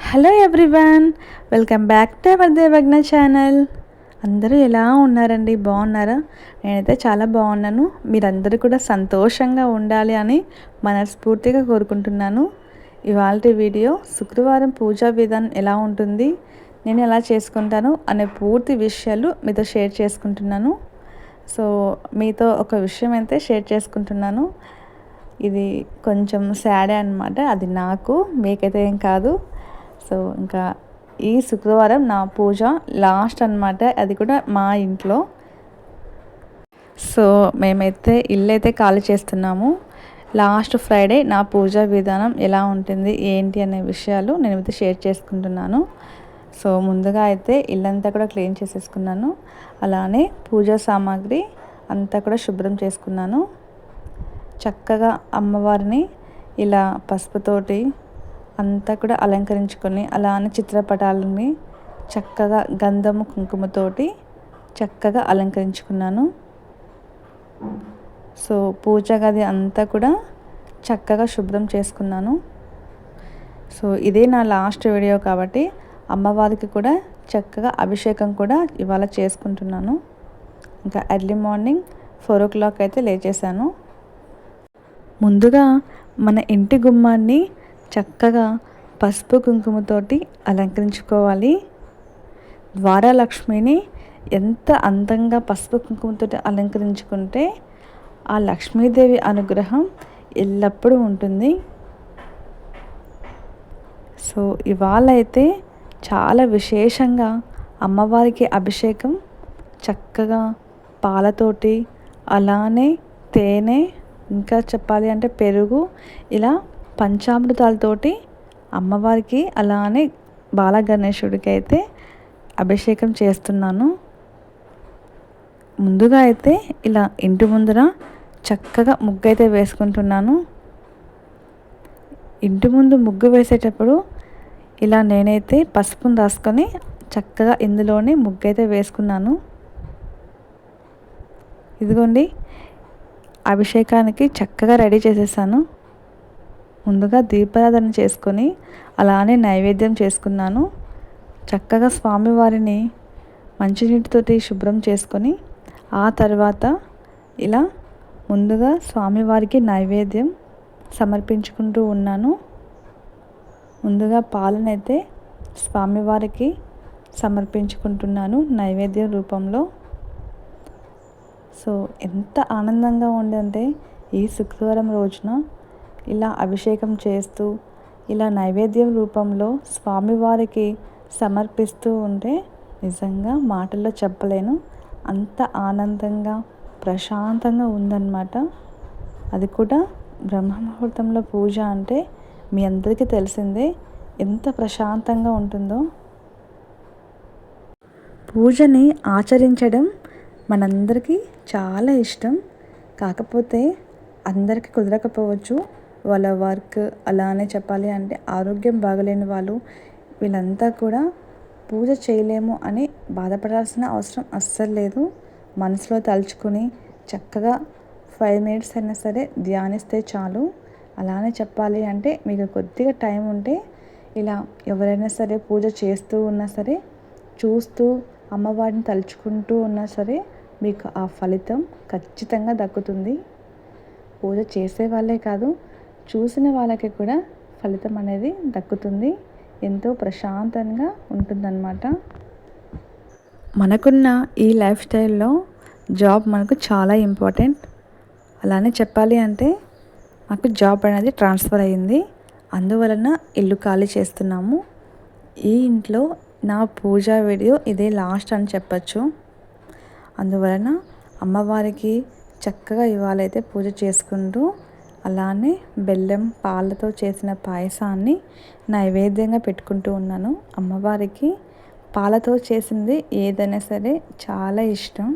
Hello everyone, welcome back to our Devagna channel. అందరూ ఎలా ఉన్నారండి? బాగున్నారా? నేనైతే చాలా బాగున్నాను. మీరందరూ కూడా సంతోషంగా ఉండాలి అని మనస్ఫూర్తిగా కోరుకుంటున్నాను. ఇవాళ వీడియో శుక్రవారం పూజా విధానం ఎలా ఉంటుంది, నేను ఎలా చేసుకుంటాను అనే పూర్తి విషయాలు మీతో షేర్ చేసుకుంటున్నాను. సో మీతో ఒక విషయం అయితే షేర్ చేసుకుంటున్నాను. ఇది కొంచెం సాడే అనమాట. అది నాకు, మీకైతే ఏం కాదు. సో ఇంకా ఈ శుక్రవారం నా పూజ లాస్ట్ అనమాట, అది కూడా మా ఇంట్లో. సో మేమైతే ఇల్లు అయితే ఖాళీ చేస్తున్నాము. లాస్ట్ ఫ్రైడే నా పూజా విధానం ఎలా ఉంటుంది ఏంటి అనే విషయాలు నేనైతే షేర్ చేసుకుంటున్నాను. సో ముందుగా అయితే ఇల్లంతా కూడా క్లీన్ చేసేసుకున్నాను. అలానే పూజా సామాగ్రి అంతా కూడా శుభ్రం చేసుకున్నాను. చక్కగా అమ్మవారిని ఇలా పసుపుతోటి అంతా కూడా అలంకరించుకొని, అలానే చిత్రపటాలని చక్కగా గంధము కుంకుమతోటి చక్కగా అలంకరించుకున్నాను. సో పూజ గది అంతా కూడా చక్కగా శుభ్రం చేసుకున్నాను. సో ఇదే నా లాస్ట్ వీడియో కాబట్టి అమ్మవారికి కూడా చక్కగా అభిషేకం కూడా ఇవాళ చేసుకుంటున్నాను. ఇంకా ఎర్లీ మార్నింగ్ 4 o'clock అయితే లేచేశాను. ముందుగా మన ఇంటి గుమ్మాన్ని చక్కగా పసుపు కుంకుమతోటి అలంకరించుకోవాలి. ద్వారలక్ష్మిని ఎంత అందంగా పసుపు కుంకుమతోటి అలంకరించుకుంటే ఆ లక్ష్మీదేవి అనుగ్రహం ఎల్లప్పుడూ ఉంటుంది. సో ఇవాళ అయితే చాలా విశేషంగా అమ్మవారికి అభిషేకం చక్కగా పాలతోటి, అలానే తేనె, ఇంకా చెప్పాలి అంటే పెరుగు, ఇలా పంచామృతాలతోటి అమ్మవారికి అలానే బాలగణేశుడికి అయితే అభిషేకం చేస్తున్నాను. ముందుగా అయితే ఇలా ఇంటి ముందర చక్కగా ముగ్గు అయితే వేసుకుంటున్నాను. ఇంటి ముందు ముగ్గు వేసేటప్పుడు ఇలా నేనైతే పసుపును రాసుకొని చక్కగా ఇందులోనే ముగ్గు అయితే వేసుకున్నాను. ఇదిగోండి, అభిషేకానికి చక్కగా రెడీ చేసేసాను. ముందుగా దీపారాధన చేసుకొని అలానే నైవేద్యం చేసుకున్నాను. చక్కగా స్వామివారిని మంచినీటితోటి శుభ్రం చేసుకొని ఆ తర్వాత ఇలా ముందుగా స్వామివారికి నైవేద్యం సమర్పించుకుంటూ ఉన్నాను. ముందుగా పాలనైతే స్వామివారికి సమర్పించుకుంటున్నాను నైవేద్యం రూపంలో. సో ఎంత ఆనందంగా ఉందంటే ఈ శుక్రవారం రోజున ఇలా అభిషేకం చేస్తూ ఇలా నైవేద్యం రూపంలో స్వామివారికి సమర్పిస్తూ ఉంటే నిజంగా మాటల్లో చెప్పలేను. అంత ఆనందంగా ప్రశాంతంగా ఉందన్నమాట. అది కూడా బ్రహ్మ ముహూర్తంలో పూజ అంటే మీ అందరికీ తెలిసిందే ఎంత ప్రశాంతంగా ఉంటుందో. పూజని ఆచరించడం మనందరికీ చాలా ఇష్టం. కాకపోతే అందరికీ కుదరకపోవచ్చు. వాళ్ళ వర్క్, అలానే చెప్పాలి అంటే ఆరోగ్యం బాగలేని వాళ్ళు, వీళ్ళంతా కూడా పూజ చేయలేము అని బాధపడాల్సిన అవసరం అస్సలు లేదు. మనసులో తలుచుకుని చక్కగా 5 minutes అయినా సరే ధ్యానిస్తే చాలు. అలానే చెప్పాలి అంటే మీకు కొద్దిగా టైం ఉంటే ఇలా ఎవరైనా సరే పూజ చేస్తూ ఉన్నా సరే, చూస్తూ అమ్మవారిని తలుచుకుంటూ ఉన్నా సరే మీకు ఆ ఫలితం ఖచ్చితంగా దక్కుతుంది. పూజ చేసే వాళ్ళే కాదు, చూసిన వాళ్ళకి కూడా ఫలితం అనేది దక్కుతుంది. ఎంతో ప్రశాంతంగా ఉంటుందన్నమాట. మనకున్న ఈ లైఫ్ స్టైల్లో జాబ్ మనకు చాలా ఇంపార్టెంట్. అలానే చెప్పాలి అంటే మాకు జాబ్ అనేది ట్రాన్స్ఫర్ అయ్యింది. అందువలన ఇల్లు ఖాళీ చేస్తున్నాము. ఈ ఇంట్లో నా పూజా వీడియో ఇదే లాస్ట్ అని చెప్పచ్చు. అందువలన అమ్మవారికి చక్కగా ఇవాళైతే పూజ చేసుకుంటూ అలానే బెల్లం పాలతో చేసిన పాయసాన్ని నైవేద్యంగా పెట్టుకుంటూ ఉన్నాను. అమ్మవారికి పాలతో చేసింది ఏదైనా సరే చాలా ఇష్టం.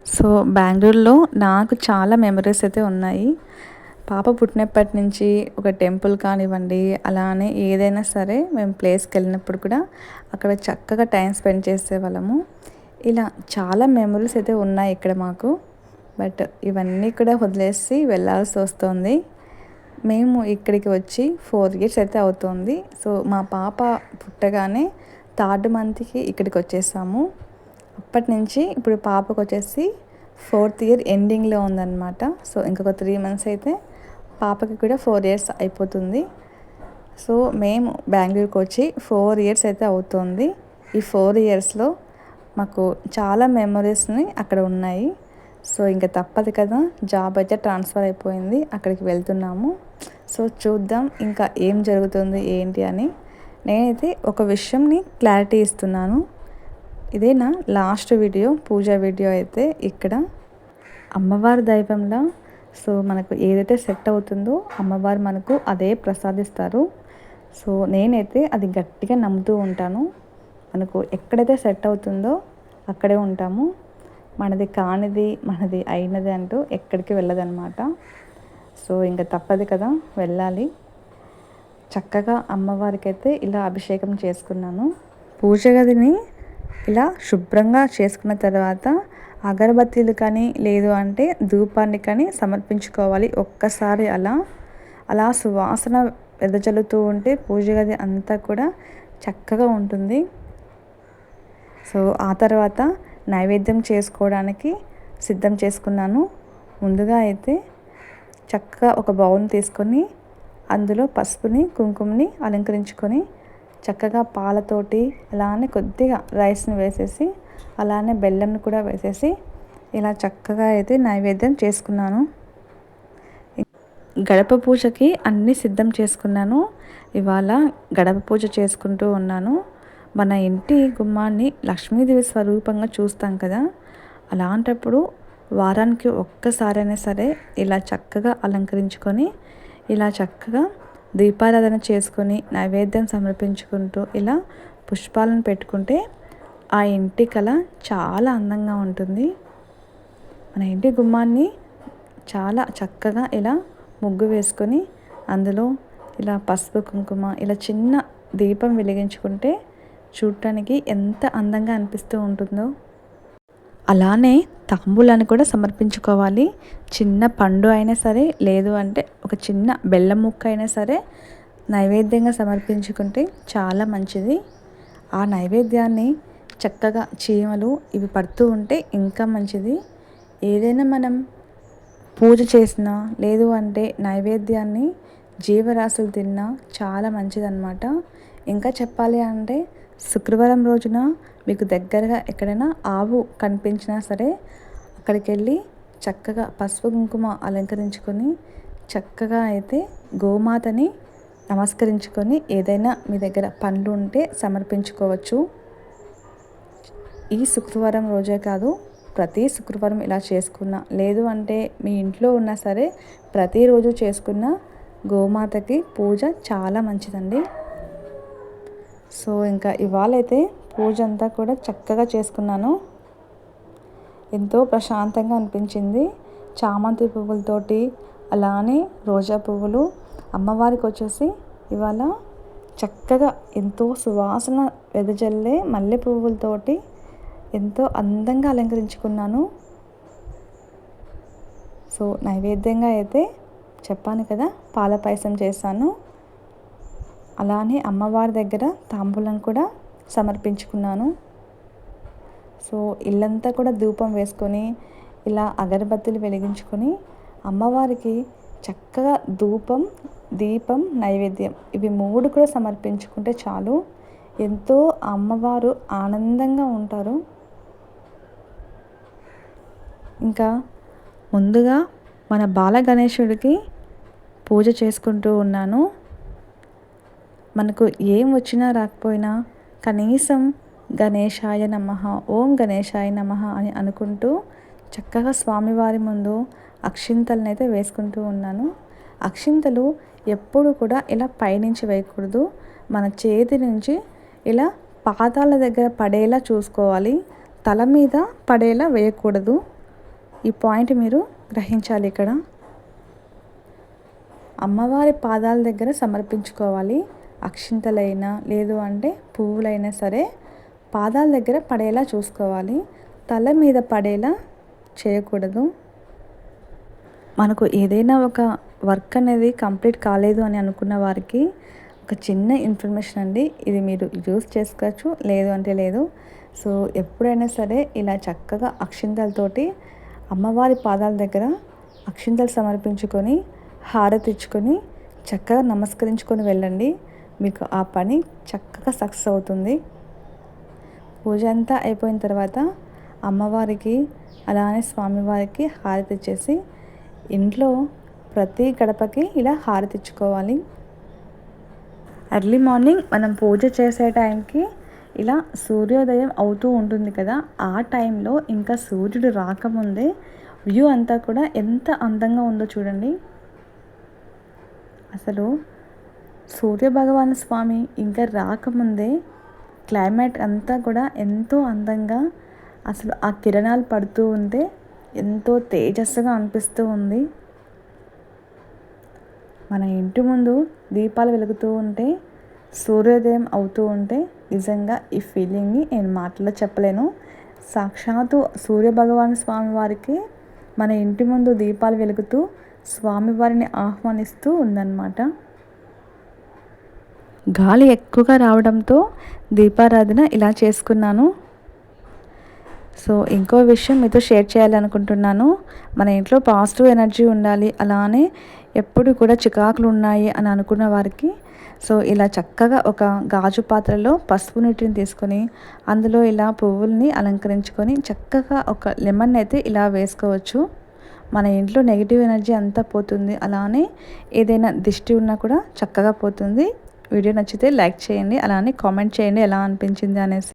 సో బెంగళూరులో నాకు చాలా మెమరీస్ అయితే ఉన్నాయి. పాప పుట్టినప్పటి నుంచి ఒక టెంపుల్ కానివ్వండి, అలానే ఏదైనా సరే మేము ప్లేస్కి వెళ్ళినప్పుడు కూడా అక్కడ చక్కగా టైం స్పెండ్ చేసేవాళ్ళము. ఇలా చాలా మెమరీస్ అయితే ఉన్నాయి ఇక్కడ మాకు. బట్ ఇవన్నీ కూడా వదిలేసి వెళ్ళాల్సి వస్తుంది. మేము ఇక్కడికి వచ్చి 4 ఇయర్స్ అయితే అవుతుంది. సో మా పాప పుట్టగానే 3rd మంత్కి ఇక్కడికి వచ్చేసాము. అప్పటి నుంచి ఇప్పుడు పాపకు వచ్చేసి 4th ఇయర్ ఎండింగ్లో ఉందన్నమాట. సో ఇంకొక 3 మంత్స్ అయితే పాపకి కూడా 4 ఇయర్స్ అయిపోతుంది. సో మేము బెంగళూరుకి వచ్చి 4 ఇయర్స్ అయితే అవుతుంది. ఈ 4 ఇయర్స్లో మాకు చాలా మెమరీస్ని అక్కడ ఉన్నాయి. సో ఇంకా తప్పదు కదా, జాబ్ అయితే ట్రాన్స్ఫర్ అయిపోయింది, అక్కడికి వెళ్తున్నాము. సో చూద్దాం ఇంకా ఏం జరుగుతుంది ఏంటి అని. నేనైతే ఒక విషయంని క్లారిటీ ఇస్తున్నాను. ఇదే నా లాస్ట్ వీడియో, పూజ వీడియో అయితే ఇక్కడ. అమ్మవారి దైవంలో సో మనకు ఏదైతే సెట్ అవుతుందో అమ్మవారు మనకు అదే ప్రసాదిస్తారు. సో నేనైతే అది గట్టిగా నమ్ముతూ ఉంటాను. మనకు ఎక్కడైతే సెట్ అవుతుందో అక్కడే ఉంటాము. మనది కానిది మనది అయినది అంటూ ఎక్కడికి వెళ్ళదన్నమాట. సో ఇంకా తప్పదు కదా, వెళ్ళాలి. చక్కగా అమ్మవారికి అయితే ఇలా అభిషేకం చేసుకున్నాను. పూజ గదిని ఇలా శుభ్రంగా చేసుకున్న తర్వాత అగరబత్తీలు కానీ లేదు అంటే ధూపాన్ని కానీ సమర్పించుకోవాలి. ఒక్కసారి అలా సువాసన వెదజల్లుతూ ఉంటే పూజ గది అంతా కూడా చక్కగా ఉంటుంది. సో ఆ తర్వాత నైవేద్యం చేసుకోవడానికి సిద్ధం చేసుకున్నాను. ముందుగా అయితే చక్కగా ఒక బౌల్ తీసుకొని అందులో పసుపుని కుంకుమని అలంకరించుకొని చక్కగా పాలతోటి అలానే కొద్దిగా రైస్ని వేసేసి అలానే బెల్లంని కూడా వేసేసి ఇలా చక్కగా అయితే నైవేద్యం చేసుకున్నాను. గడప పూజకి అన్నీ సిద్ధం చేసుకున్నాను. ఇవాళ గడప పూజ చేసుకుంటూ ఉన్నాను. మన ఇంటి గుమ్మాన్ని లక్ష్మీదేవి స్వరూపంగా చూస్తాం కదా, అలాంటప్పుడు వారానికి ఒక్కసారైనా సరే ఇలా చక్కగా అలంకరించుకొని ఇలా చక్కగా దీపారాధన చేసుకొని నైవేద్యం సమర్పించుకుంటూ ఇలా పుష్పాలను పెట్టుకుంటే ఆ ఇంటి కళ చాలా అందంగా ఉంటుంది. మన ఇంటి గుమ్మాన్ని చాలా చక్కగా ఇలా ముగ్గు వేసుకొని అందులో ఇలా పసుపు కుంకుమ ఇలా చిన్న దీపం వెలిగించుకుంటే చూడటానికి ఎంత అందంగా అనిపిస్తూ ఉంటుందో. అలానే తాంబూలాన్ని కూడా సమర్పించుకోవాలి. చిన్న పండు అయినా సరే లేదు అంటే ఒక చిన్న బెల్లం ముక్క అయినా సరే నైవేద్యంగా సమర్పించుకుంటే చాలా మంచిది. ఆ నైవేద్యాన్ని చక్కగా చీమలు ఇవి పడుతూ ఉంటే ఇంకా మంచిది. ఏదైనా మనం పూజ చేసినా లేదు అంటే నైవేద్యాన్ని జీవరాశులు తిన్నా చాలా మంచిదన్నమాట. ఇంకా చెప్పాలి అంటే శుక్రవారం రోజున మీకు దగ్గరగా ఎక్కడైనా ఆవు కనిపించినా సరే అక్కడికి వెళ్ళి చక్కగా పసుపు కుంకుమ అలంకరించుకొని చక్కగా అయితే గోమాతని నమస్కరించుకొని ఏదైనా మీ దగ్గర పండ్లు ఉంటే సమర్పించుకోవచ్చు. ఈ శుక్రవారం రోజే కాదు, ప్రతి శుక్రవారం ఇలా చేసుకున్నా లేదు అంటే మీ ఇంట్లో ఉన్నా సరే ప్రతిరోజు చేసుకున్న గోమాతకి పూజ చాలా మంచిదండి. సో ఇంకా ఇవాళైతే పూజ అంతా కూడా చక్కగా చేసుకున్నాను. ఎంతో ప్రశాంతంగా అనిపించింది. చామంతి పువ్వులతోటి అలానే రోజా పువ్వులు అమ్మవారికి వచ్చేసి ఇవాళ చక్కగా ఎంతో సువాసన వెదజల్లే మల్లె పువ్వులతోటి ఎంతో అందంగా అలంకరించుకున్నాను. సో నైవేద్యంగా అయితే చెప్పాను కదా పాల పాయసం చేశాను. అలానే అమ్మవారి దగ్గర తాంబూలం కూడా సమర్పించుకున్నాను. సో ఇల్లంతా కూడా ధూపం వేసుకొని ఇలా అగరబత్తులు వెలిగించుకొని అమ్మవారికి చక్కగా ధూపం దీపం నైవేద్యం ఇవి 3 కూడా సమర్పించుకుంటే చాలు, ఎంతో అమ్మవారు ఆనందంగా ఉంటారు. ఇంకా ముందుగా మన బాల గణేశుడికి పూజ చేసుకుంటూ ఉన్నాను. మనకు ఏం వచ్చినా రాకపోయినా కనీసం గణేశాయ నమః ఓం గణేశాయ నమః అని అనుకుంటూ చక్కగా స్వామివారి ముందు అక్షింతలను అయితే వేసుకుంటూ ఉన్నాను. అక్షింతలు ఎప్పుడు కూడా ఇలా పైనుంచి వేయకూడదు, మన చేతి నుంచి ఇలా పాదాల దగ్గర పడేలా చూసుకోవాలి, తల మీద పడేలా వేయకూడదు. ఈ పాయింట్ మీరు గ్రహించాలి. ఇక్కడ అమ్మవారి పాదాల దగ్గర సమర్పించుకోవాలి. అక్షింతలైనా లేదు అంటే పువ్వులైనా సరే పాదాల దగ్గర పడేలా చూసుకోవాలి, తల మీద పడేలా చేయకూడదు. మనకు ఏదైనా ఒక వర్క్ అనేది కంప్లీట్ కాలేదు అని అనుకున్న వారికి ఒక చిన్న ఇన్ఫర్మేషన్ అండి. ఇది మీరు యూస్ చేసుకోవచ్చు, లేదు అంటే లేదు. సో ఎప్పుడైనా సరే ఇలా చక్కగా అక్షింతలతోటి అమ్మవారి పాదాల దగ్గర అక్షింతలు సమర్పించుకొని హారతి ఇచ్చుకొని చక్కగా నమస్కరించుకొని వెళ్ళండి. మీకు ఆ పని చక్కగా సక్సెస్ అవుతుంది. పూజ అంతా అయిపోయిన తర్వాత అమ్మవారికి అలానే స్వామివారికి హారతి ఇచ్చేసి ఇంట్లో ప్రతి గడపకి ఇలా హారతి ఇచ్చుకోవాలి. ఎర్లీ మార్నింగ్ మనం పూజ చేసే టైంకి ఇలా సూర్యోదయం అవుతూ ఉంటుంది కదా, ఆ టైంలో ఇంకా సూర్యుడు రాకముందే వ్యూ అంతా కూడా ఎంత అందంగా ఉందో చూడండి. అసలు సూర్యభగవాన్ స్వామి ఇంకా రాకముందే క్లైమేట్ అంతా కూడా ఎంతో అందంగా, అసలు ఆ కిరణాలు పడుతూ ఉంటే ఎంతో తేజస్సుగా అనిపిస్తూ ఉంది. మన ఇంటి ముందు దీపాలు వెలుగుతూ ఉంటే సూర్యోదయం అవుతూ ఉంటే నిజంగా ఈ ఫీలింగ్ని నేను మాటల్లో చెప్పలేను. సాక్షాత్తు సూర్యభగవాన్ స్వామి వారికి మన ఇంటి ముందు దీపాలు వెలుగుతూ స్వామివారిని ఆహ్వానిస్తూ ఉందన్నమాట. గాలి ఎక్కువగా రావడంతో దీపారాధన ఇలా చేసుకున్నాను. సో ఇంకో విషయం మీతో షేర్ చేయాలనుకుంటున్నాను. మన ఇంట్లో పాజిటివ్ ఎనర్జీ ఉండాలి, అలానే ఎప్పుడు కూడా చికాకులు ఉన్నాయి అని అనుకున్న వారికి సో ఇలా చక్కగా ఒక గాజు పాత్రలో పసుపు నీటిని తీసుకొని అందులో ఇలా పువ్వుల్ని అలంకరించుకొని చక్కగా ఒక లెమన్ అయితే ఇలా వేసుకోవచ్చు. మన ఇంట్లో నెగిటివ్ ఎనర్జీ అంతా పోతుంది, అలానే ఏదైనా దిష్టి ఉన్నా కూడా చక్కగా పోతుంది. వీడియో నచ్చితే లైక్ చేయండి, అలానే కామెంట్ చేయండి ఎలా అనిపించింది అనేసి.